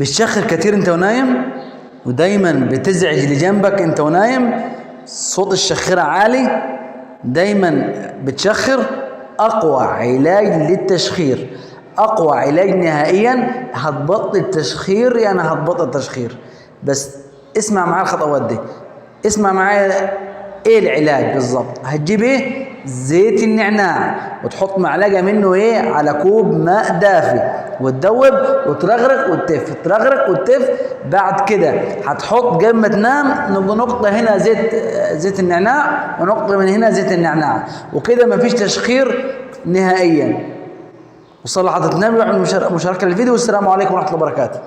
بتشخر كتير انت ونايم، ودايما بتزعج اللي جنبك انت ونايم، صوت الشخيرة عالي، دايما بتشخر، اقوى علاج للتشخير، اقوى علاج نهائيا هتبطل تشخير، يعني هتبطل تشخير. بس اسمع معايا الخطوات دي، اسمع معايا ايه العلاج بالظبط. هتجيب ايه؟ زيت النعناع، وتحط معلقه منه ايه على كوب ماء دافي، وتدوب وترغرق وتف، ترغرق وتف. بعد كده هتحط قبل ما تنام نقطه هنا زيت النعناع، ونقطه من هنا زيت النعناع، وكده مفيش تشخير نهائيا. وصلى حضرة النبي، واعمل مشاركه للفيديو، والسلام عليكم ورحمه الله وبركاته.